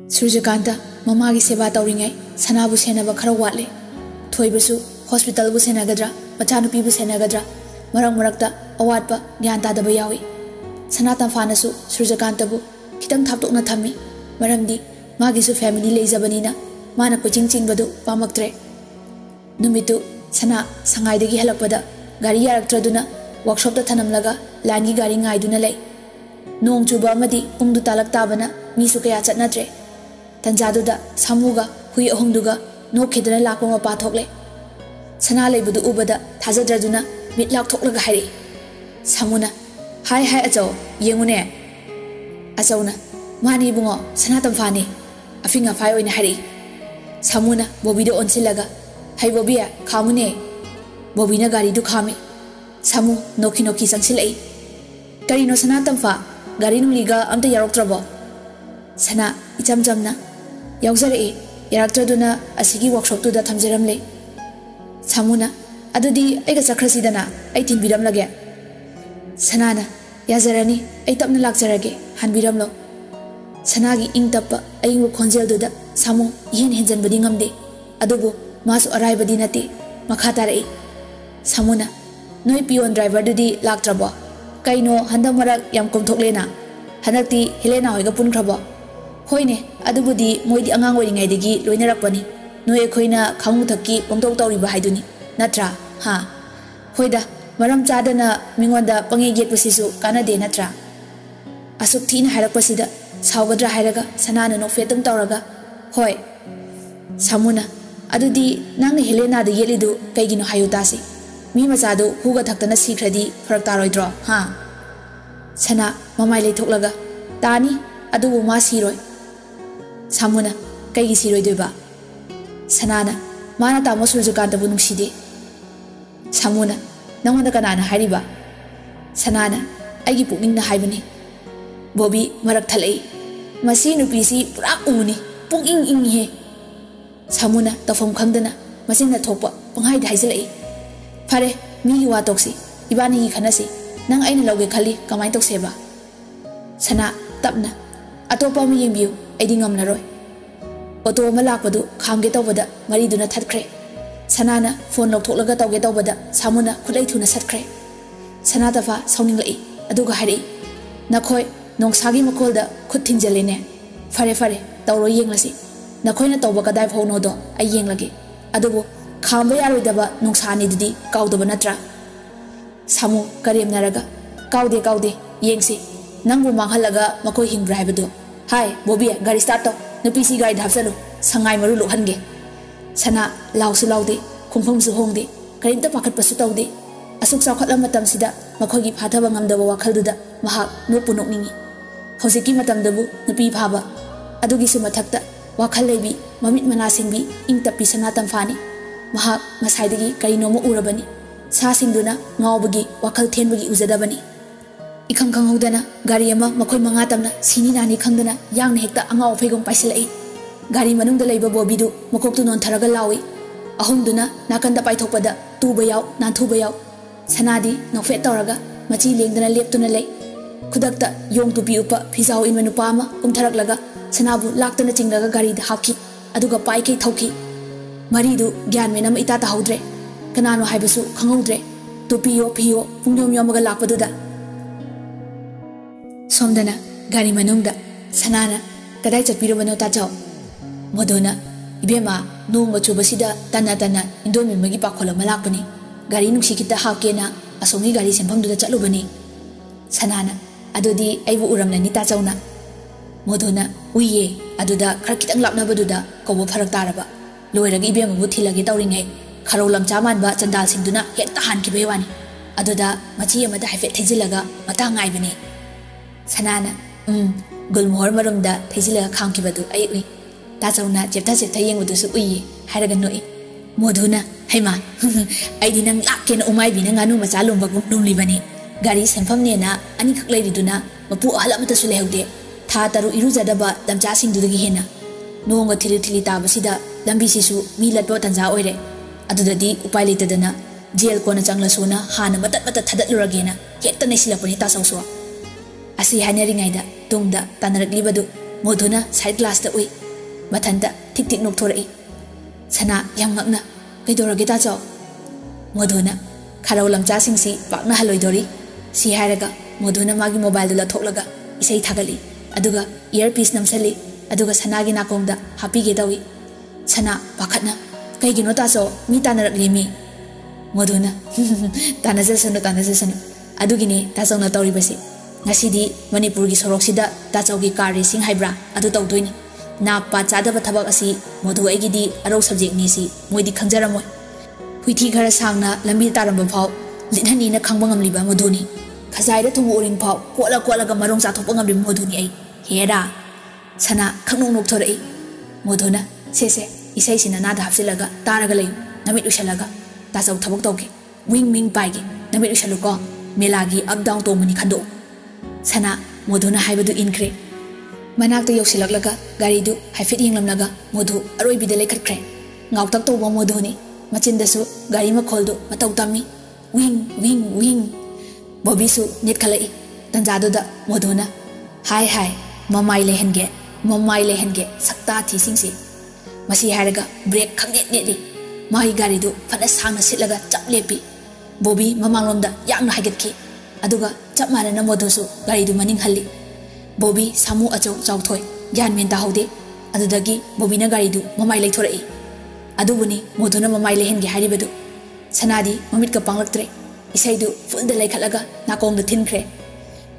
Surjakanta mamagi seba tauringai sanabu senaba khara watle thoibasu hospital bu senagadra machanupi bu senagadra marakta awatpa gyan tadaba yawi sanatan fanasu Surjakanta bu kitang thaptokna thammi maramdi magisu family leijabanina mana coaching chingbadu pamaktre numitu sana sangaidagi halakpada gari yaraktraduna workshop ta thanamlaga langi gari ngaiduna lei nong chuba amadi pungdu talak tabana misu kaya chatnatre tanjaduda samuga hui ahumduga nokhidana lakpa mapa thokle sana leibudu ubada thajadraduna mitlak thoklaga hairi samuna hai achaw yengune achawna mani bungo sana tamfani afinga fai oina hari samuna bobido onsilaga hai bobia khamune bobina gari du khami samu noki sangsilai karino sana tamfa gari nuliga amta yaroktrabo sana icham jamna yauzare yarakraduna asigi workshop tu da thamjaramle samuna adudi aiga chakhrasidana ai tinbiram lage sanana yazarani ai tapna lakjarage hanbiramlo sanagi ingtappa aingu khonjel duda samu yen henjan badi ngamde adubu masu arai badi nati makhatare samuna noi pion driver dudi laktrabo kaino handamarak yam komthoklena hanakti helena hoiga punkrabo hoine adubudi moidi angang oringai degi loinarakpani noi ekhoina khamu thakki pongtok tawriba haiduni natra ha hoida maram chadana mingonda pangi get pusisu kanade natra asuk thina hairakpasida saugadra hairaga sanana no fetum tawraga hoi samuna adudi nangni helena da yelidu kaigino hayutasi mi machadu huga thaktana sikradi farak taroidro ha sana mamai leithoklaga tani adubu ma siroi samuna kaigi siroi doiba sanana mana tamo Surjakanta bu nungside samuna nangona kanana hariba sanana aigi pukningna haibani bobi marak thalai masi nupisi pura uni punging he samuna tafam khangdana masina thokpa panghai da haijalai fare mi wa toksi ibani gi khanasi nang aina loge khali kamai tokseba sana tapna atopa mi yembiu aidi ngamna roi auto ma lakpadu khamge tawbada mari duna thatkhre sanana phone loktholaga tawge tawbada samuna khulai thuna satkre sana tafa sauninglai aduga hari nakhoi nongsagi makolda khut thinjalene fare tawro yenglasi nakhoina tawba kadai phau no do ai yenglage adubu khamba yaroidaba nongsani dudi kaudaba natra samu karem naraga kaude yengsi nangbu manghalaga makoi hingbra haibadu hai bobi gari start to nupisi gari dhapsalu sangai maru lokhange sana lausu laude khumpham su hongde karimta pakhat pasu tawde asuk sakhatla matam sida makhogi phathaba ngamdaba wakhalduda mahak no punokningi hojiki matam dabu nupi phaba adugi su mathakta wakhal lebi mamit manasingbi ingtapi sanatan fani mahak masaidagi karino mo urabani sa singduna ngawbagi wakhal thenbagi uzadabani ikhang khanghodana gari ama makhoi manga tamna sini nani khangdana yangna hekta angaw phegong paisilai gari manungda leiba bobidu makoktu non tharaga lawi ahumduna nakanda paithokpada tuba yaw nanthuba yaw sanadi nofet tawraga machi lengdana leptuna lei khudakta yong tupi upa phizaw in menu pama umtharaklaga sanabu laktana chinglaga gari da hapki aduga pai ke thauki maridu gyan menam ita ta haudre kanano haibasu khangudre tupiyo phiyo pungyom yomaga lakpaduda somdana gari manungda sanana kadai chatpirabano ta chaw modona ibema nongba chubasida tana indomi magi pakhola malakpani gari nungsi kita hapkena asongi gari semphangduda chatlubani sanana adudi aibu uramnani ta chawna modona uye aduda khara kitang lapnabaduda kobo pharak taraba loiraga ibema bu thilage tawringai kharo lamcha manba chandal singduna hekta hankibe wani aduda machi amada haife thejilaga mata ngaibani sanana gulmohor marumda thejilaga khamkibadu ai ui ta chawna cheptha yengbudu su uye hairaga noi moduna haima aidi nang lakken umai bina nganu macha lomba gum lumlibani gari sempham ne na ani khak leiriduna mapu ahalamata su lehaude tha taru irujadaba lamcha singdudagi hena nonga thili tabasida lambi sisu mi latbo tanja oire adudadi upai leitadana jail kona changlasuna hana matat thadatluragena hekta naisilapani ta sawso asi hanaringaida tungda tanarak libadu मोधुना side glass दा उई मथंदा थिक थिक नोक्थोरई सना याम ngakna कइदोरगे ताचो मोधुना खारौ लमचा सिंसी पाकना हलोइदोरी सी हायरगा मोधुना मागी मोबाइल दुला थोकलगा इसै थागली अदुगा इयरपीस नमसली अदुगा सनागी नाकोंगदा हापीगे दवी सना पाखतना कइगिनो ताचो मी तानरगली मी मोधुना तानजसनु अदुगिनी ताचौना तौरिबसी ngasidi manipur gi soroksida tachogi car racing haibra adu tawdoini na pa chadaba thabak asi modhu aigidi aro subject ni si moidi khangjaramoi huithi khara sangna lambi taramba phau linhani na khangba ngamliba modhuni khajaida thumu oring phau kola ga marong cha thopang ngamli modhuni ai hera sana khangnong nok thorai modhuna se isai sina na da hapsilaga taraga lay namit ushalaga tachau thabak tawge wing ming paige namit ushaluko melagi up down to mani khando sana modhuna haibadu inkre manakta yosilaklaga gari du haifit yenglamlaga modhu aroi bidale khatkhre ngautak to bo modhuni machindasu gari ma kholdu matau tami wing bobi su net khalai tanjadu da modhuna hai mamai lehenge sakta thi singsi masi haraga break khangnet netli mai gari du fana sangna sitlaga chaplepi bobi mamanglomda yakna haigatki aduga chap marana modosu gari du maning halli bobi samu achau chauthoi gyan men ta haude adudagi bobi na gari du mamai lai thorai adubuni moduna mamai lehen ge haribadu sanadi mamit ka panglaktre isai du full de lai khalaga nakong da thinkhre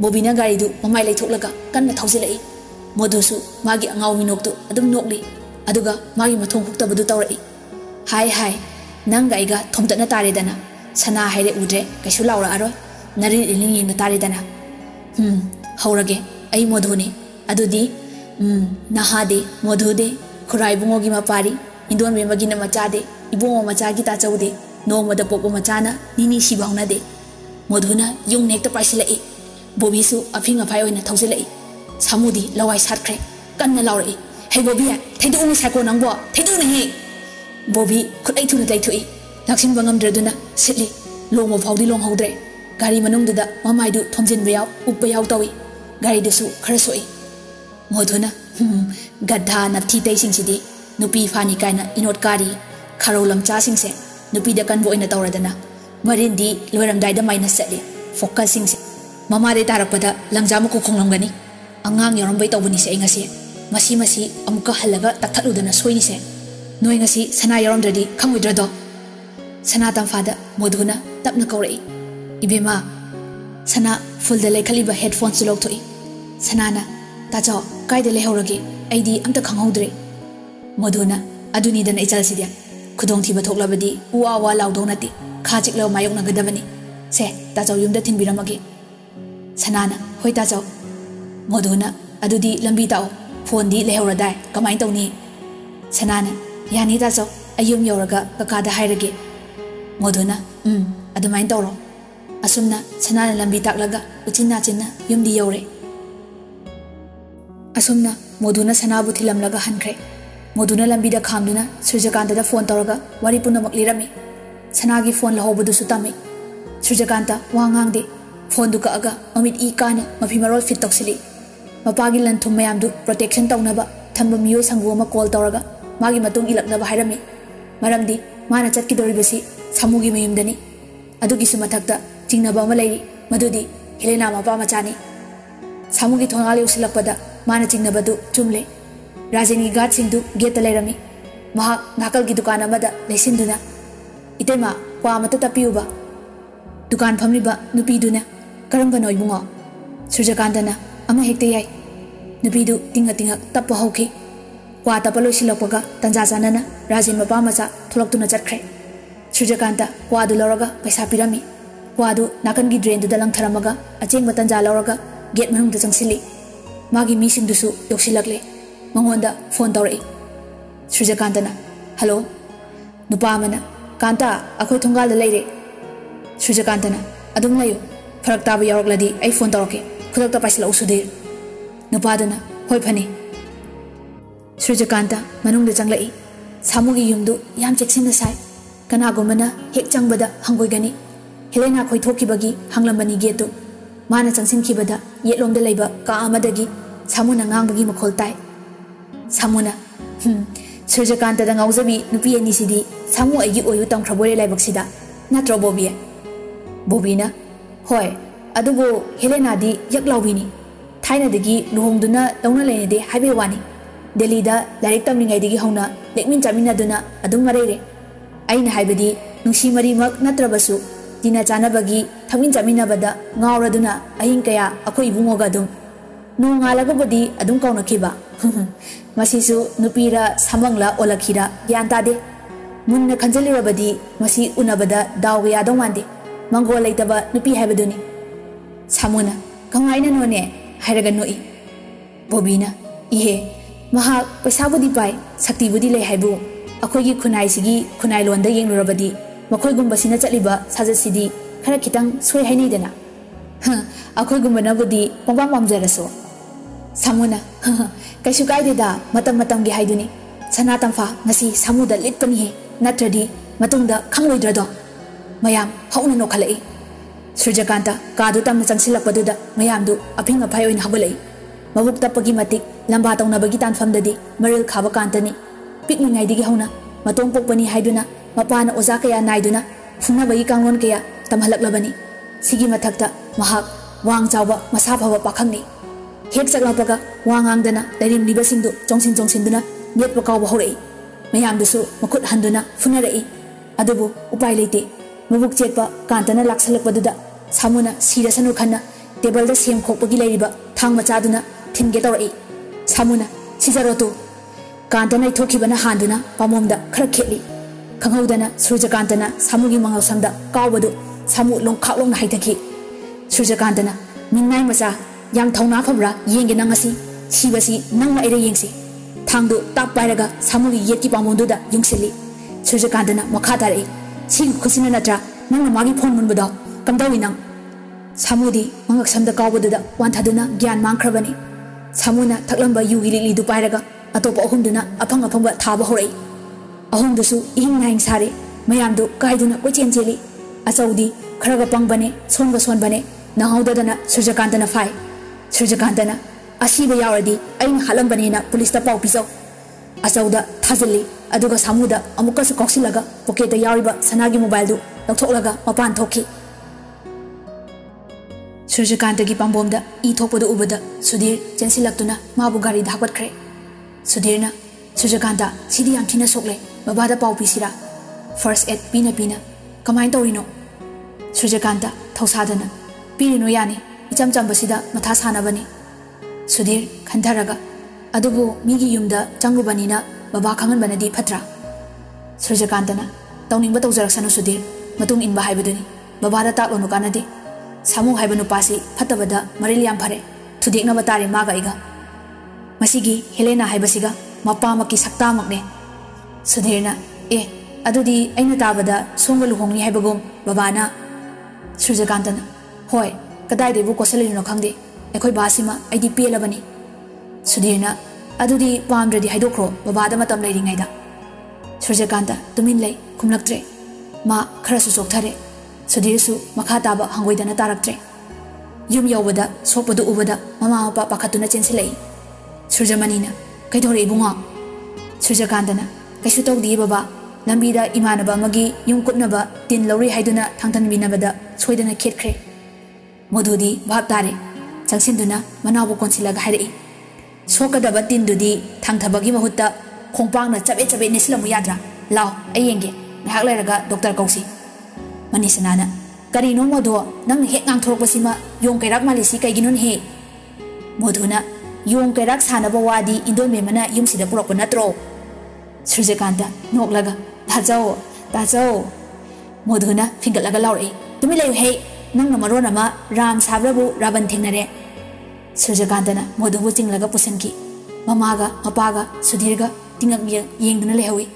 bobi na gari du mamai lai thoklaga kanna thausilai modosu magi angau minok tu adum nokli aduga magi mathong hukta badu tawrai hai nang gaiga thomtana tare dana sana haire udre kaisu laura aro nari ilingi na tare dana haurage ai modhuni adudi nahade modhude khurai bungogi mapari indon memagi na machade ibongo machagi ta chaude nomada popo machana nini sibhauna de modhuna yung nekta paisilai bobisu afing afai oina thausilai samudi lawai satkre kanna laurai hey bobi thaidu ni sako nangbo thaidu ni bobi khudai thuna lai thui laksin bangam dreduna sitli longmo phaudi long haudre gari manung da mamai du thomjin bayaw uppa yaw tawi gari du su khara soi modhuna gadha napthi tai sing sidi nupi fani kaina inot kari kharo lamcha sing se nupi da kan boina tawradana marindi loram dai da minus setli focus sing se mama de tarapada langjam ko khonglangani angang yoram bai tawbani se ngasi masi amka halaga takthadudana soini se noi ngasi sana yoram dadi khangwidra do sana tamfada modhuna tapna kawrai ibema sana full de lekhaliba headphones lok thoi sanana tajo kaide lehorage aidi amta khanghaudre modhuna aduni dan ichal sidia khudong thiba thoklabadi wa laudonati khajik law mayok nagadabani se tajo yumda thinbiramage sanana hoi tajo modhuna adudi lambi tao phone di lehoradai kamai tawni sanana yani tajo ayum yoraga kakada hairage modhuna adumain tawro asumna sanana lambi taklaga uchinna chinna yumdi yore asumna modhuna sanabu thilamlaga hankre modhuna lambi da khamduna Surjakanta da phone tawraga wari punamak lirami sanagi phone lahobudu sutami Surjakanta wangang de phone du ka aga mamit I kana mafi marol fit toksili mapagi lan thum mayam du protection tawnaba thamba miyo sangu ma call tawraga magi matung ilaknaba hairami maramdi mana chatki doribasi samugi mayumdani adugi sumathakta jingnaba ma lairi madudi Helena mapa machani samugi thongali usilakpada mana jingnabadu chumle Rajani gad singdu gate lairami mahak nakal gi dukan amada leisinduna itema kwa mata tapiuba dukan phamliba nupiduna karamba noibungo Surjakantana ama hekte yai nupidu tinga tappa hauki kwa tapalo silakpaga tanja janana Rajin mapa macha tholaktuna chatkre Surjakanta kwa du laraga paisa pirami kwa du nakan gi drain du dalang tharamaga acheng batanja laraga gate manung da changsili magi mi singdusu yoksilakle mangonda phone tawrai Surjakantana hello nupa mana kanta akhoi thongal da leire Surjakantana adum layo farak tabu yarokladi ai phone tawrake khudakta paisla usude nupadana hoi phani Surjakanta manung da changlai samugi yumdu yam cheksinna sai kana gomana hek changbada hangoigani Helena khoi thokibagi hanglambani getu mana changsin khibada yetlom da leiba ka amadagi Samuna ngangbagi makhol tai. Samuna, Surjakanta da ngauzabi nupi ani sidi samu aigi oyu tamkhrabore laibaksida natro Bobby. Bobina, hoi, adubo Helena di yaklawini. Thaina dagi luhongduna launa lainade haibe wani. Delhi da larik tamlingai dagi hauna lekmin chamina duna adum marere. Aina haibadi nungsi mari mak natrabasu dina chanabagi thawin chamina bada ngawraduna ahin kaya akoi ibungoga dum. No ngalagabadi adum kauna kiba. Masisu nupira samangla olakhira yantade. Munna khanjalirabadi masi unabada dawya dawande. Mangol laitaba nupi haibaduni. Samuna, kangaina none hairaga noi. Bobina, ihe, maha paisabudi pai, sakti budi le haibu. Akoigi khunai sigi khunai londa yenglurabadi. Makoi gumbasina chaliba sajasidi khara kitang soi hainai dana. Akoi gumbana budi pambam pamjaraso. Samuna, kaisu kaideda matam matam gi haiduni. Sanatam fa ngasi samuda litpani he natradi matungda khangloidrado. Mayam hauna no khalai. Surjakanta kadu tamna changsilakpaduda mayamdu aping aphai oin hagolai. Mabuk tapagi matik lamba tawnabagi tanfamdadi maril khaba kantani. Pikningai digi hauna matong pokpani haiduna mapana oza kaya naiduna funabagi kanglon kaya tamhalaklabani. Sigi mathakta mahak wang chawba masa phaba pakhangni. Hek chaklapaga wangangdana lairim libasingdu chongsin netpa kawba horai. Mayamdusu makut handuna funarai. Adubu upai leite. Mabuk chetpa kantana laksalakpaduda Samuna sirasanu khanna table da sem khokpagi lairiba thang machaduna thinge tawrai. Samuna sijarotu kantana ithokibana handuna pamomda khara khetli. Khanghaudana Surjakantana Samugi mangausamda kawbadu Samu longkhaklongna haithaki. Surjakantana minnai macha yang thauna phabra yenge nangasi sibasi nangna ira yengsi. Thangdu tap pairaga Samugi yetki pamonduda yungsili. Surjakantana makha tarai. Sing khusina natra nang magi phone munbada kamdawi nang Samudi mangak samda kawbadada wanthaduna gyan mangkhrabani. Samuna thaklamba yugi lili du pairaga atopa ahumduna aphang aphangba thaba horai. Ahumdusu ihing naing sare mayamdu kaiduna kochen cheli. Achaudi kharaga pangbane songa sonbane nahaudadana Surjakantana fai. Surjakantana asiba yawradi aing halambane na police ta pau pisau. Achauda thajali aduga Samuda amukasu koksilaga pocketa yariba sanagi mobile du lauthoklaga mapan thokki. Surjakantagi pambomda I thokpadu ubada Sudhir chensilaktuna mabu gari dhapatkre. Sudhirna Surjakanta sidi yam thina sokle babada pau pisira. First aid pina kamain tawrino. Surjakanta thausadana pirino yani icham chambasida matha sanabani. Sudhir khantharaga adubu migi yumda changrubanina baba khangan banadi phatra. Surjakantana tawningba tawjaraksanu Sudhir matung inba haibaduni babada taklonu kanade. Samu haibanu pasi phatabada maril yam phare thudekna batare maga iga. Masigi Helena haibasiga mapa maki sakta makne. Sudhirna adudi aina tabada songa luhongni haibagum babana. Surjakantana hoi kadai debu kosalino khangde ekhoi basima aidi pelabani. Sudhirna adudi pamdradi haidokro babada matam leiringaida. Surjakanta tumin lei khumlaktre ma kharasu sokthare. Sudhirsu makha taba hangoidana taraktre. Yum yawbada sokpadu ubada mama mapa pakhatuna chensilai. Surjamanina kaidore ibunga. Surjakantana kaisu tawdi baba lambida imanaba magi yum kutnaba tin lawri haiduna thangtan binabada soidana khetkre. Modudi bhab tare changsinduna manabu konsilaga hairei. Sokadaba tindudi thangthabagi mahutta khongpangna chabe nisilamu yadra lao ayenge ngahak lairaga doctor kausi. Manisanana karino modo nang hek ngang thorokbasima yong kairak malisi kaiginun he. Moduna yong kairak sanaba wadi indon memana yumsida purokpa natro. Surjakanta noklaga tajao. Moduna fingatlaga laurei tumilayu he nang namaron ama ram sabrabu raban thingnare. Surjakantana modubu chinglaga pusanki. Mamaga mapaga Sudhirga tingak yengduna lehawi.